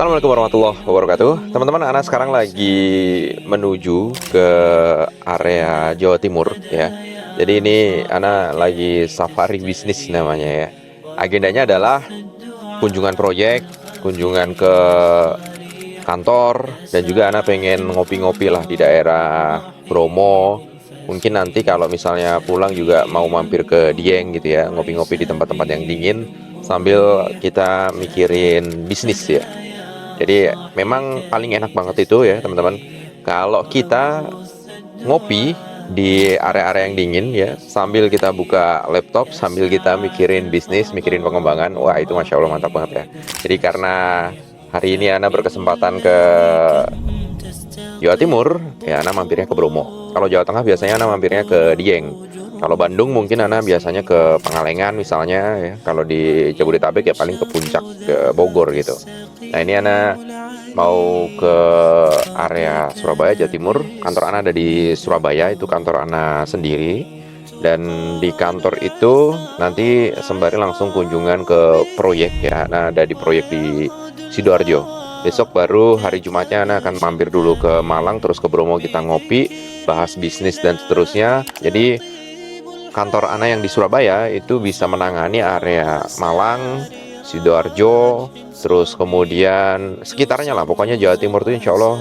Assalamualaikum warahmatullahi wabarakatuh. Teman-teman, Ana sekarang lagi menuju ke area Jawa Timur ya. Jadi ini Ana lagi safari bisnis namanya ya. Agendanya adalah kunjungan proyek, kunjungan ke kantor, dan juga Ana pengen ngopi-ngopi lah di daerah Bromo. Mungkin nanti kalau misalnya pulang juga mau mampir ke Dieng gitu ya, ngopi-ngopi di tempat-tempat yang dingin sambil kita mikirin bisnis ya. Jadi memang paling enak banget itu ya teman-teman, kalau kita ngopi di area-area yang dingin ya, sambil kita buka laptop, sambil kita mikirin bisnis, mikirin pengembangan. Wah, itu Masya Allah mantap banget ya. Jadi karena hari ini Ana berkesempatan ke Jawa Timur ya, Ana mampirnya ke Bromo. Kalau Jawa Tengah biasanya Ana mampirnya ke Dieng. Kalau Bandung mungkin Ana biasanya ke Pangalengan misalnya ya. Kalau di Jabodetabek ya paling ke Puncak, ke Bogor gitu. Nah ini Ana mau ke area Surabaya, Jawa Timur. Kantor Ana ada di Surabaya, itu kantor Ana sendiri. Dan di kantor itu nanti sembari langsung kunjungan ke proyek ya. Nah ada di proyek di Sidoarjo. Besok baru hari Jumatnya Ana akan mampir dulu ke Malang, terus ke Bromo kita ngopi, bahas bisnis dan seterusnya. Jadi kantor Ana yang di Surabaya itu bisa menangani area Malang, Sidoarjo, terus kemudian sekitarnya lah. Pokoknya Jawa Timur itu insya Allah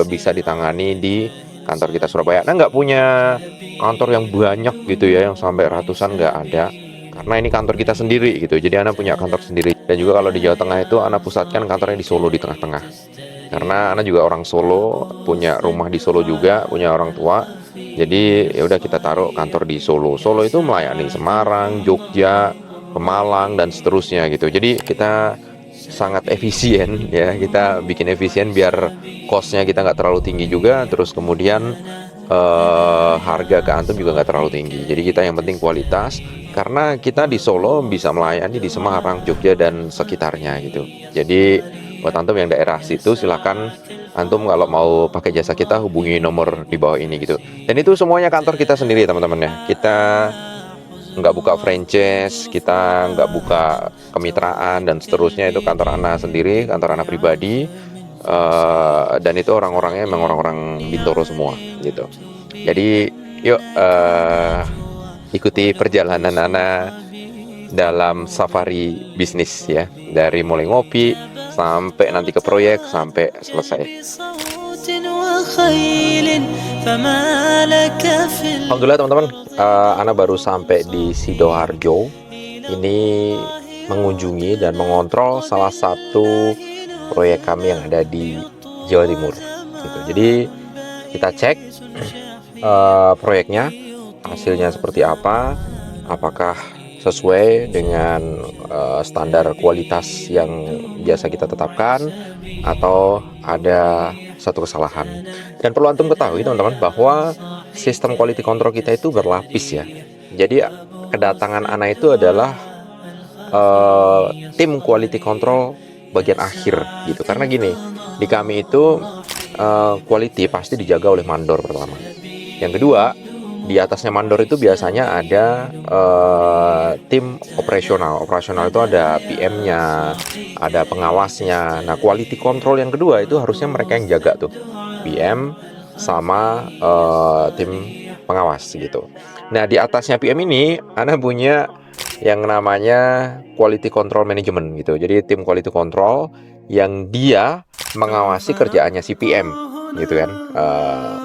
bisa ditangani di kantor kita Surabaya. Nah nggak punya kantor yang banyak gitu ya, yang sampai ratusan nggak ada. Karena ini kantor kita sendiri gitu, jadi Ana punya kantor sendiri. Dan juga kalau di Jawa Tengah itu Ana pusatkan kantornya di Solo, di tengah-tengah. Karena Ana juga orang Solo, punya rumah di Solo juga, punya orang tua. Jadi ya udah kita taruh kantor di Solo. Solo itu melayani Semarang, Jogja, Pemalang dan seterusnya gitu. Jadi kita sangat efisien ya, kita bikin efisien biar cost-nya kita nggak terlalu tinggi juga. Terus kemudian harga ke antum juga nggak terlalu tinggi. Jadi kita yang penting kualitas, karena kita di Solo bisa melayani di Semarang, Jogja dan sekitarnya gitu. Jadi buat antum yang daerah situ silakan antum kalau mau pakai jasa kita hubungi nomor di bawah ini gitu. Dan itu semuanya kantor kita sendiri teman-teman ya. Kita nggak buka franchise, kita nggak buka kemitraan dan seterusnya. Itu kantor Ana sendiri, kantor Ana pribadi. Dan itu orang-orangnya memang orang-orang Bintoro semua gitu. Jadi yuk ikuti perjalanan Ana dalam safari bisnis ya, dari mulai ngopi sampai nanti ke proyek sampai selesai. Alhamdulillah teman-teman, Ana baru sampai di Sidoarjo. Ini mengunjungi dan mengontrol salah satu proyek kami yang ada di Jawa Timur gitu. Jadi kita cek proyeknya, hasilnya seperti apa, apakah sesuai dengan standar kualitas yang biasa kita tetapkan atau ada satu kesalahan. Dan perlu antum ketahui teman-teman bahwa sistem quality control kita itu berlapis ya. Jadi kedatangan Ana itu adalah tim quality control bagian akhir gitu. Karena gini, di kami itu quality pasti dijaga oleh mandor pertama. Yang kedua, di atasnya mandor itu biasanya ada tim operasional. Operasional itu ada PM-nya, ada pengawasnya. Nah, quality control yang kedua itu harusnya mereka yang jaga tuh, PM sama tim pengawas gitu. Nah, di atasnya PM ini Ana punya yang namanya quality control management gitu. Jadi tim quality control yang dia mengawasi kerjaannya si PM gitu kan.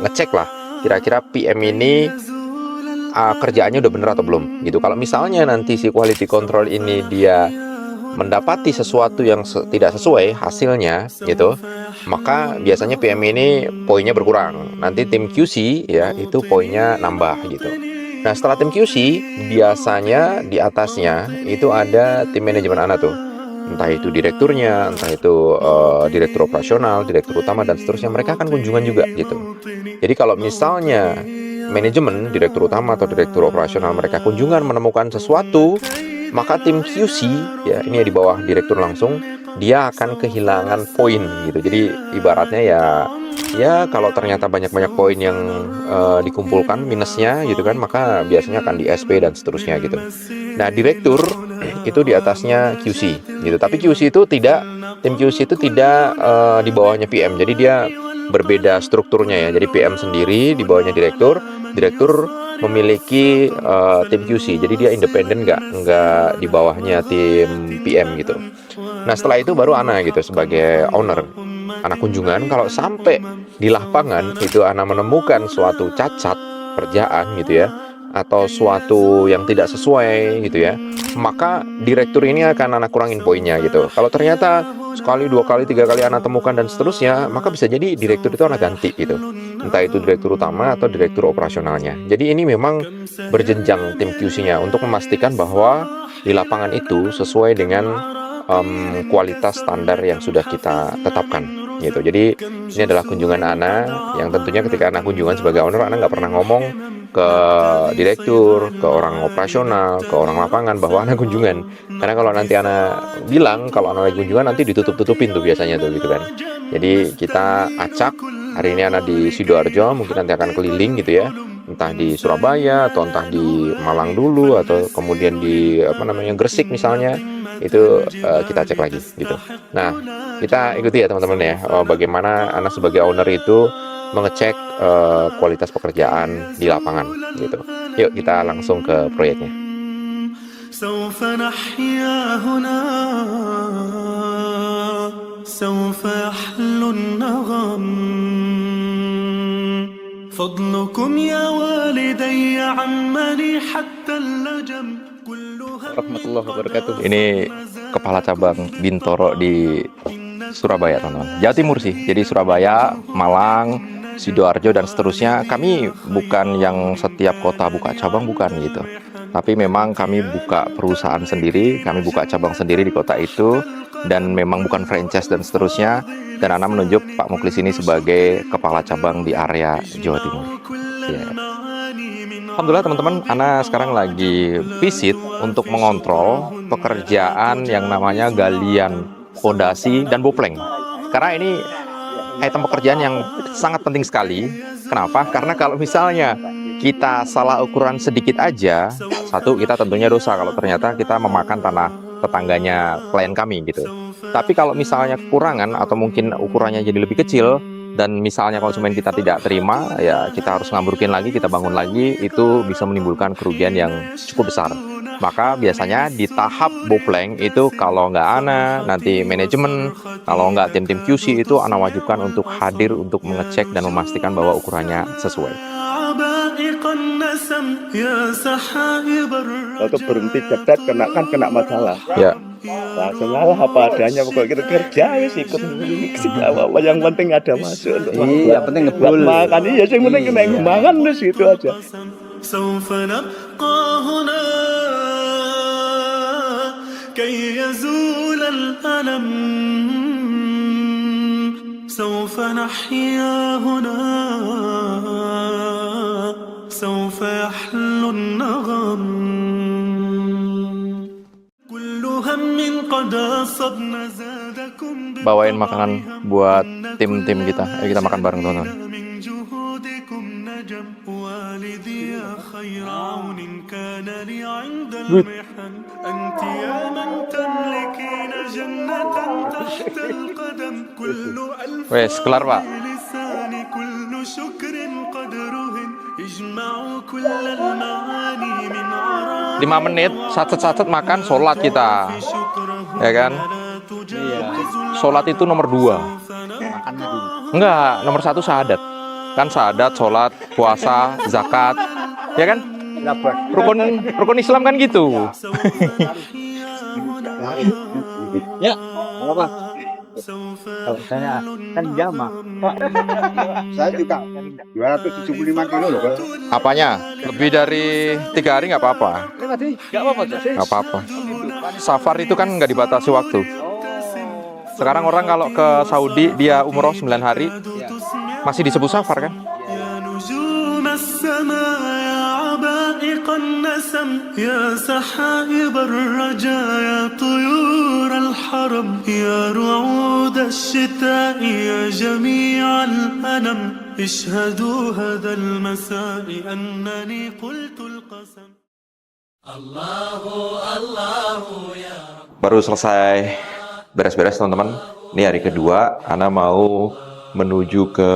Ngecek lah kira-kira PM ini kerjaannya udah bener atau belum gitu. Kalau misalnya nanti si quality control ini dia mendapati sesuatu yang tidak sesuai hasilnya gitu, maka biasanya PM ini poinnya berkurang. Nanti tim QC ya itu poinnya nambah gitu. Nah setelah tim QC biasanya di atasnya itu ada tim manajemen Ana tuh, entah itu direkturnya, entah itu direktur operasional, direktur utama dan seterusnya. Mereka akan kunjungan juga gitu. Jadi kalau misalnya manajemen, direktur utama atau direktur operasional mereka kunjungan menemukan sesuatu, maka tim QC ya ini di bawah direktur langsung, dia akan kehilangan poin gitu. Jadi ibaratnya ya kalau ternyata banyak-banyak poin yang dikumpulkan minusnya gitu kan, maka biasanya akan di SP dan seterusnya gitu. Nah direktur itu di atasnya QC gitu, tapi QC itu tidak tim QC itu tidak di bawahnya PM. Jadi dia berbeda strukturnya ya. Jadi PM sendiri di bawahnya direktur, direktur memiliki tim QC. Jadi dia independen, nggak di bawahnya tim PM gitu. Nah setelah itu baru Ana gitu sebagai owner. Ana kunjungan kalau sampai di lapangan itu Ana menemukan suatu cacat kerjaan gitu ya, atau suatu yang tidak sesuai gitu ya, maka direktur ini akan anak kurangin poinnya gitu. Kalau ternyata sekali, dua kali, tiga kali anak temukan dan seterusnya, maka bisa jadi direktur itu anak ganti gitu. Entah itu direktur utama atau direktur operasionalnya. Jadi ini memang berjenjang tim QC-nya untuk memastikan bahwa di lapangan itu sesuai dengan kualitas standar yang sudah kita tetapkan gitu. Jadi ini adalah kunjungan Ana yang tentunya ketika Ana kunjungan sebagai owner, Ana nggak pernah ngomong ke direktur, ke orang operasional, ke orang lapangan bahwa Ana kunjungan. Karena kalau nanti Ana bilang kalau Ana lagi kunjungan, nanti ditutup-tutupin tuh biasanya tuh gitu kan. Jadi kita acak, hari ini Ana di Sidoarjo, mungkin nanti akan keliling gitu ya, entah di Surabaya atau entah di Malang dulu atau kemudian di Gresik misalnya, itu kita cek lagi gitu. Nah kita ikuti ya teman-teman ya, bagaimana Ana sebagai owner itu mengecek kualitas pekerjaan di lapangan gitu. Yuk kita langsung ke proyeknya. سوف نحيا هنا سوف يحلو النغم فضلكم يا والدي عمني حتى اللجم Warahmatullahi wabarakatuh. Ini kepala cabang Bintoro di Surabaya, teman-teman. Jawa Timur sih. Jadi Surabaya, Malang, Sidoarjo dan seterusnya. Kami bukan yang setiap kota buka cabang, bukan gitu. Tapi memang kami buka perusahaan sendiri, kami buka cabang sendiri di kota itu, dan memang bukan franchise dan seterusnya. Dan Ana menunjuk Pak Muklis ini sebagai kepala cabang di area Jawa Timur. Yeah. Alhamdulillah teman-teman, Ana sekarang lagi visit untuk mengontrol pekerjaan yang namanya galian fondasi dan bopleng. Karena ini item pekerjaan yang sangat penting sekali. Kenapa? Karena kalau misalnya kita salah ukuran sedikit aja, satu, kita tentunya dosa kalau ternyata kita memakan tanah tetangganya klien kami gitu. Tapi kalau misalnya kekurangan atau mungkin ukurannya jadi lebih kecil, dan misalnya konsumen kita tidak terima, ya kita harus ngambrukin lagi, kita bangun lagi, itu bisa menimbulkan kerugian yang cukup besar. Maka biasanya di tahap bopleng itu kalau nggak Ana, nanti manajemen, kalau nggak tim-tim QC itu Ana wajibkan untuk hadir untuk mengecek dan memastikan bahwa ukurannya sesuai. Waktu berhenti jebret kena masalah. Ya. Langsung ngalah apa adanya, pokoknya kita kerja wis ikut apa yang penting ada masuk. Iya, penting ngebul. Makan iya, yang penting kena makan wis itu aja. سوف نبقى هنا كي يزول الألم سوف نحيا هنا سوف يحلو النغم كل هم قد أصبنا زادكم Bawain makanan buat tim-tim kita. Ayo kita makan bareng teman-teman. من جهودكم نجم والدي يا خير عون كان لي عند المحن أنت يا من تملكين جنة تحت القدم كل ألف Wes, kelar Pak. لساني كل شكر قدرهن اجمعوا كل المعاني من عراء 5 menit, sacet-sacet makan, sholat kita. Ya kan? Sholat itu nomor 2. Enggak, nomor 1 syahadat. Kan syahadat, sholat, puasa, zakat. Ya kan? Rukun Islam kan gitu. Ya, apa? Kalau saya kan jama. Saya juga 275 kilo loh. Apanya? Lebih dari 3 hari nggak apa-apa. Nggak apa-apa. Safar itu kan nggak dibatasi waktu. Sekarang orang kalau ke Saudi dia umroh 9 hari masih disebut safar kan? عبائق النسم يا سحائب الرجايا طيور الحرم يا رعود الشتاء يا جميع الأنم اشهدوا هذا المساء أنني قلت القسم Baru selesai beres-beres teman-teman. Ini hari kedua, Ana mau menuju ke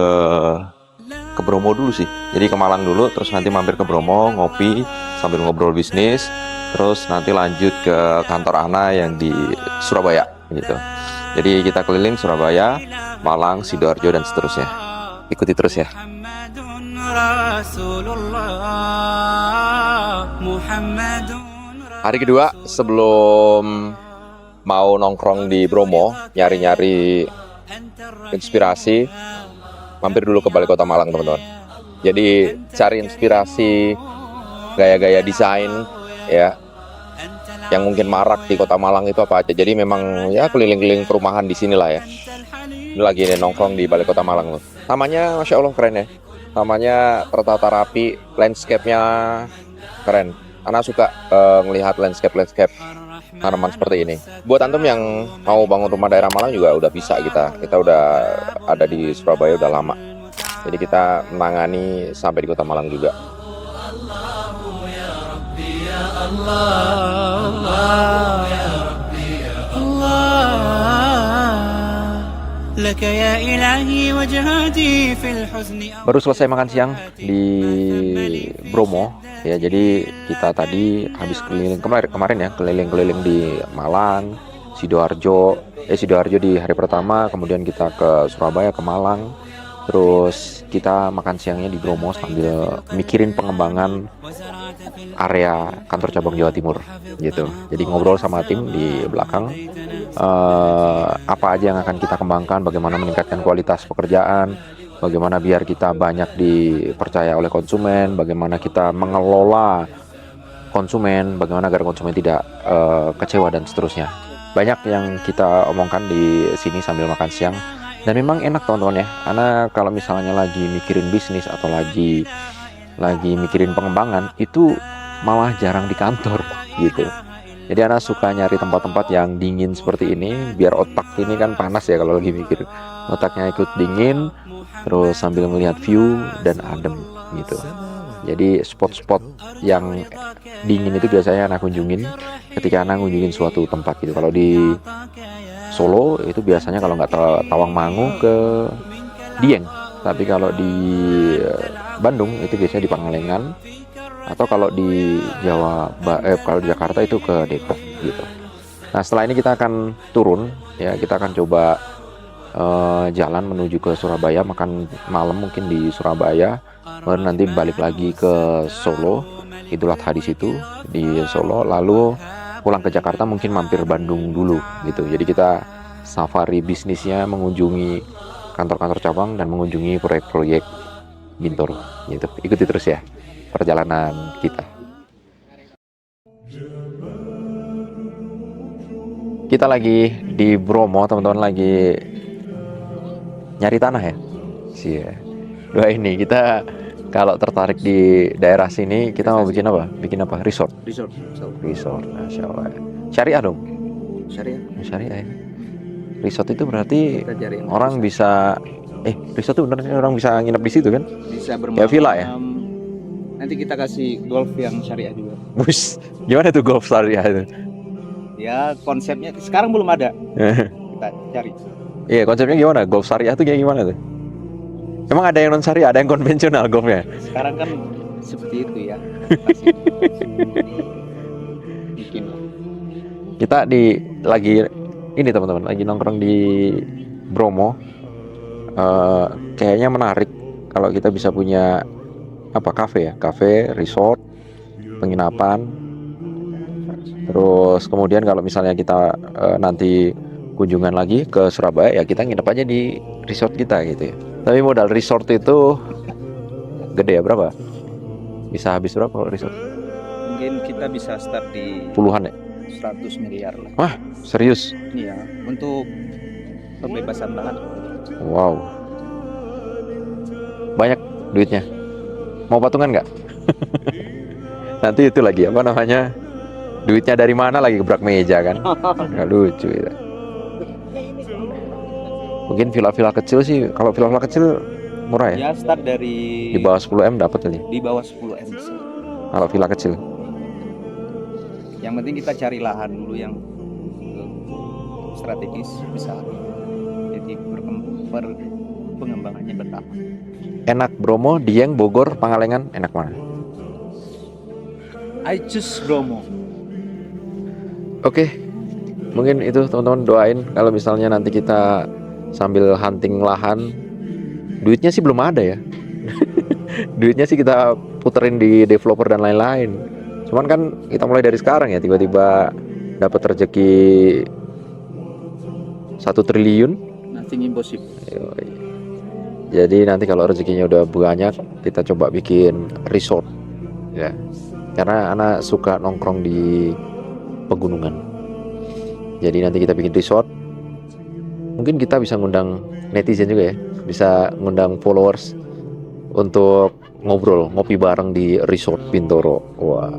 Bromo dulu sih. Jadi ke Malang dulu, terus nanti mampir ke Bromo, ngopi sambil ngobrol bisnis, terus nanti lanjut ke kantor Ana yang di Surabaya gitu. Jadi kita keliling Surabaya, Malang, Sidoarjo dan seterusnya. Ikuti terus ya. Hari kedua sebelum mau nongkrong di Bromo, nyari-nyari inspirasi, mampir dulu ke Balai Kota Malang teman-teman. Jadi cari inspirasi gaya-gaya desain ya yang mungkin marak di Kota Malang itu apa aja. Jadi memang ya keliling-keliling perumahan di sinilah ya. Ini lagi nongkrong di Balai Kota Malang loh. Tamannya Masya Allah keren ya. Tamannya tertata rapi, landscape-nya keren. Ana suka ngelihat landscape tanaman seperti ini. Buat antum yang mau bangun rumah daerah Malang juga udah bisa kita udah ada di Surabaya udah lama. Jadi kita menangani sampai di Kota Malang juga. Baru selesai makan siang di Bromo ya. Jadi kita tadi habis kemarin ya keliling-keliling di Malang, Sidoarjo di hari pertama, kemudian kita ke Surabaya, ke Malang, terus kita makan siangnya di Bromo sambil mikirin pengembangan area kantor cabang Jawa Timur gitu. Jadi ngobrol sama tim di belakang, apa aja yang akan kita kembangkan, bagaimana meningkatkan kualitas pekerjaan, bagaimana biar kita banyak dipercaya oleh konsumen, bagaimana kita mengelola konsumen, bagaimana agar konsumen tidak kecewa dan seterusnya. Banyak yang kita omongkan di sini sambil makan siang. Dan memang enak teman-teman ya, karena kalau misalnya lagi mikirin bisnis atau lagi mikirin pengembangan, itu malah jarang di kantor gitu. Jadi anak suka nyari tempat-tempat yang dingin seperti ini, biar otak ini kan panas ya kalau lagi mikir. Otaknya ikut dingin, terus sambil melihat view dan adem gitu. Jadi spot-spot yang dingin itu biasanya anak kunjungin ketika anak kunjungin suatu tempat gitu. Kalau di Solo itu biasanya kalau nggak Tawangmangu ke Dieng, tapi kalau di Bandung itu biasanya di Pangalengan, atau kalau di kalau di Jakarta itu ke Depok gitu. Nah setelah ini kita akan turun ya, kita akan coba jalan menuju ke Surabaya, makan malam mungkin di Surabaya, baru nanti balik lagi ke Solo, Idul Adha di situ di Solo, lalu pulang ke Jakarta, mungkin mampir Bandung dulu gitu. Jadi kita safari bisnisnya, mengunjungi kantor-kantor cabang dan mengunjungi proyek-proyek Bintoro gitu. Ikuti terus ya perjalanan kita. Kita lagi di Bromo teman-teman, lagi nyari tanah ya sih ya. Dua ini kita kalau tertarik di daerah sini, kita mau bikin apa? Resort. Masya Allah. Syariah dong. Syariah ya. Resort itu berarti orang bisa resort itu benar orang bisa nginep di situ kan? Bisa bermalam. Ya villa ya. Nanti kita kasih golf yang syariah juga. Bus, gimana tuh golf syariah itu? Ya konsepnya sekarang belum ada. Kita cari. Iya, konsepnya gimana? Golf syariah tuh kayak gimana tuh? Emang ada yang non syariah, ada yang konvensional golfnya? Sekarang kan seperti itu ya. Bikin. Kita lagi ini teman-teman, lagi nongkrong di Bromo. Kayaknya menarik kalau kita bisa punya kafe, resort, penginapan. Terus kemudian kalau misalnya kita nanti kunjungan lagi ke Surabaya, ya kita nginep aja di resort kita gitu ya. Tapi modal resort itu gede ya, berapa? Bisa habis berapa kalau resort? Mungkin kita bisa start di Puluhan ya? 100 miliar lah. Wah, serius? Iya, untuk pembebasan lahan. Wow. Banyak duitnya. Mau patungan nggak? Nanti itu lagi apa namanya? Duitnya dari mana lagi gebrak meja kan? Nggak lucu itu. Mungkin villa-villa kecil sih, kalau villa-villa kecil murah ya? Ya start dari Di bawah 10M dapat aja. di bawah 10 M bisa. Kalau villa kecil. Yang penting kita cari lahan dulu yang strategis besar, jadi pengembangannya bertahap. Enak Bromo, Dieng, Bogor, Pangalengan, enak mana? I choose Bromo. Oke, mungkin itu teman-teman, doain kalau misalnya nanti kita sambil hunting lahan. Duitnya sih belum ada ya. Duitnya sih kita puterin di developer dan lain-lain. Cuman kan kita mulai dari sekarang ya, tiba-tiba dapat rezeki 1 triliun. Nothing impossible. Yoi. Jadi nanti kalau rezekinya udah banyak, kita coba bikin resort ya. Karena anak suka nongkrong di pegunungan. Jadi nanti kita bikin resort. Mungkin kita bisa ngundang netizen juga ya, bisa ngundang followers untuk ngobrol, ngopi bareng di resort Bintoro. Wah.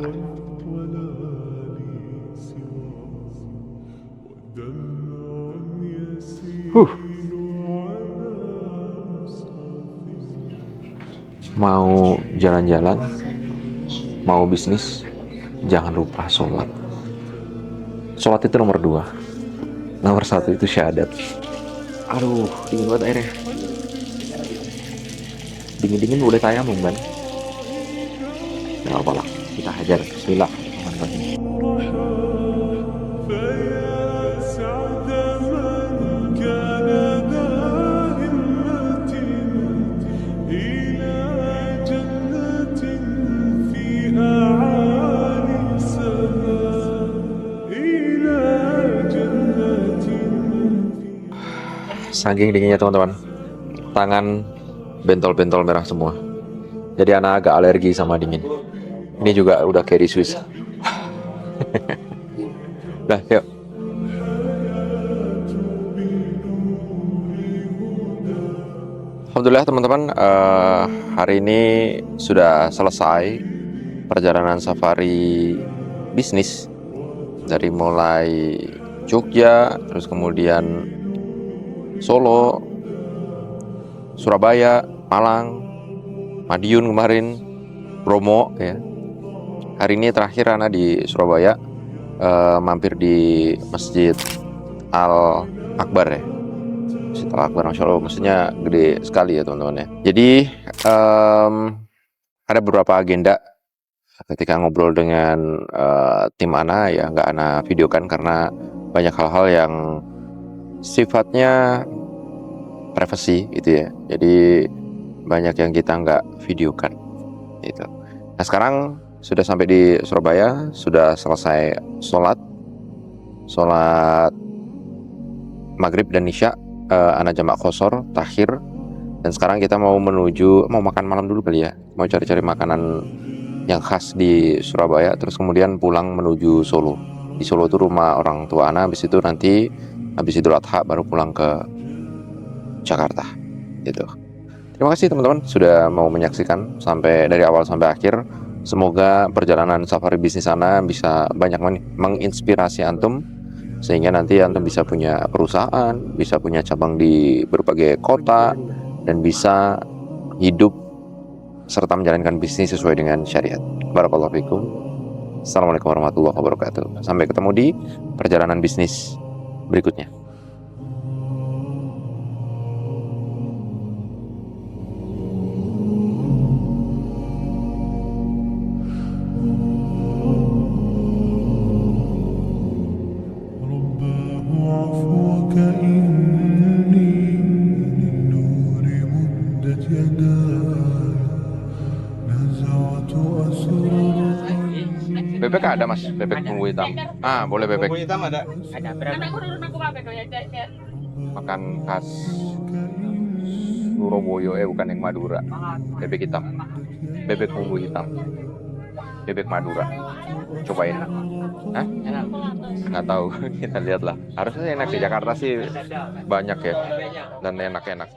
Mau jalan-jalan, mau bisnis, jangan lupa sholat. Sholat itu nomor 2. Nomor 1 itu syahadat. Aduh, dingin banget airnya. Dingin-dingin boleh tayamum kan? Nggak apa-apa lah, kita hajar. Bismillah. Saking dinginnya teman-teman, tangan bentol-bentol merah semua. Jadi anak agak alergi sama dingin. Ini juga udah carry Swiss. Udah, yuk. Alhamdulillah teman-teman, hari ini sudah selesai perjalanan safari bisnis dari mulai Jogja, terus kemudian Solo, Surabaya, Malang, Madiun kemarin, Bromo ya. Hari ini terakhir Ana di Surabaya, mampir di Masjid Al Akbar ya. Masjid Al Akbar, Masya Allah, maksudnya gede sekali ya teman-teman ya. Jadi ada beberapa agenda ketika ngobrol dengan tim Ana ya, nggak Ana videokan karena banyak hal-hal yang sifatnya privasi gitu ya. Jadi banyak yang kita nggak videokan gitu. Nah sekarang sudah sampai di Surabaya, sudah selesai sholat maghrib dan isya, anak jamak qosor takhir, dan sekarang kita mau makan malam dulu kali ya, mau cari-cari makanan yang khas di Surabaya, terus kemudian pulang menuju Solo. Di Solo itu rumah orang tua Ana, habis itu nanti habis Idul Adha baru pulang ke Jakarta gitu. Terima kasih teman-teman sudah mau menyaksikan sampai dari awal sampai akhir. Semoga perjalanan safari bisnis Ana bisa banyak menginspirasi antum, sehingga nanti antum bisa punya perusahaan, bisa punya cabang di berbagai kota, dan bisa hidup serta menjalankan bisnis sesuai dengan syariat. Barakallahu fikum. Assalamualaikum warahmatullahi wabarakatuh. Sampai ketemu di perjalanan bisnis berikutnya. عفوك إني للنور مدت يداي نزعت أسرار Bebek ada mas, bebek bumbu hitam. Ah boleh bebek. Bumbu hitam ada. Makan khas Surabaya, bukan yang Madura. Bebek hitam, bebek bumbu hitam, bebek Madura. Cobain. Hah? Enak. Nggak tahu, kita lihat lah. Harusnya enak, di Jakarta sih banyak ya, dan enak-enak.